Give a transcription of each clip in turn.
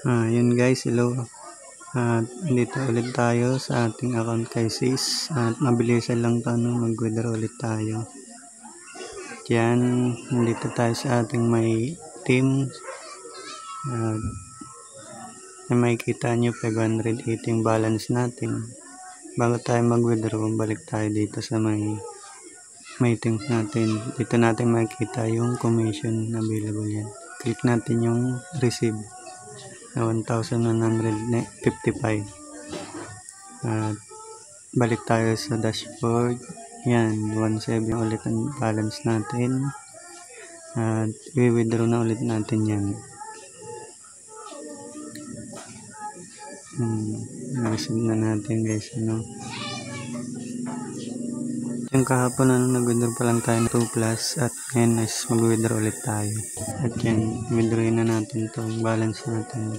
Yun guys, hello. Dito ulit tayo sa ating account kay sis. At mabilisan lang to, mag-withdraw ulit tayo. Yan, dito tayo sa ating may team. Makikita nyo 580 yung balance natin. Bago tayo mag-withdraw, balik tayo dito sa may teams natin. Dito natin makikita yung commission available yan. Click natin yung receive. 1,155. Balik tayo sa dashboard. Yan, 17 ulit ang balance natin. At i-withdraw na ulit natin yan. Receive na natin guys, yung kahapon nag-withdraw pa lang tayo ng 2 plus at ngayon is mag-withdraw ulit tayo. At yan, withdrawin na natin itong balance natin.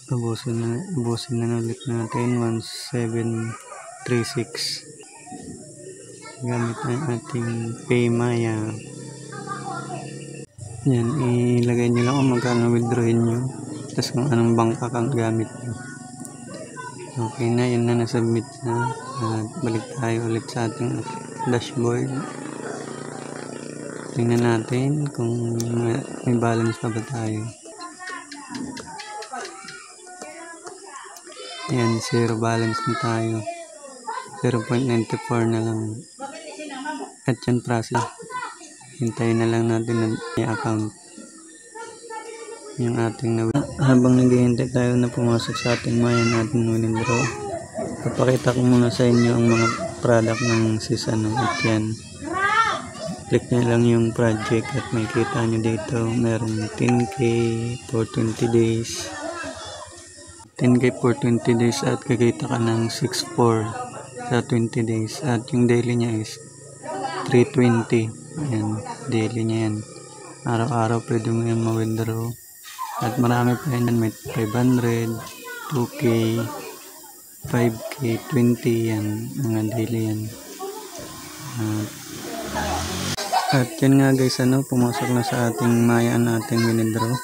Ubusin na ulit natin 1736 gamit ang ating Paymaya. Yan, ilagay nyo lang kung magkano withdrawin nyo, tapos kung anong bank account gamit nyo. Okay na, yun na, nasubmit na. Balik tayo ulit sa ating dashboard. Tingnan natin kung may balance pa ba tayo. Yan, zero balance na tayo. 0.94 na lang. At yan, process. Hintayin na lang natin yung account. Yung ating habang naghihintay tayo na pumasok sa ating Maya natin withdraw, papakita ko muna sa inyo ang mga product ng season at yan. Click nyo lang yung project at makikita nyo dito merong 10k for 20 days 10k for 20 days at kikita ka ng 6.4 sa 20 days at yung daily nya is 320. Ayan, daily nya yan. Araw-araw pwede mo yung ma-withdraw. At marami pa yan, may 500, 2K, 5K, 20 yan, mga daily yan. At yan nga guys, pumasok na sa ating Maya natin withdraw.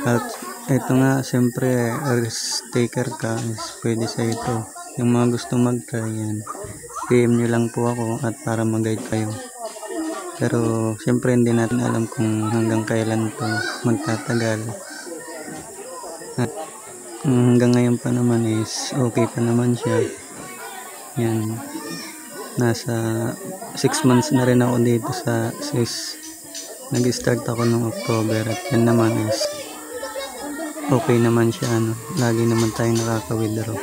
At ito nga, siyempre, risk taker ka, is pwede sa ito. Yung mga gusto mag-try yan, PM nyo lang po ako at para mag-guide kayo. Pero siyempre hindi natin alam kung hanggang kailan ito magtatagal. At hanggang ngayon pa naman is okay pa naman siya. Yan, nasa 6 months na rin ako dito sa SIS. Nag-start ako noong October at yan naman is okay naman siya, lagi naman tayong nakaka-withdraw.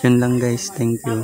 Yun lang guys, thank you.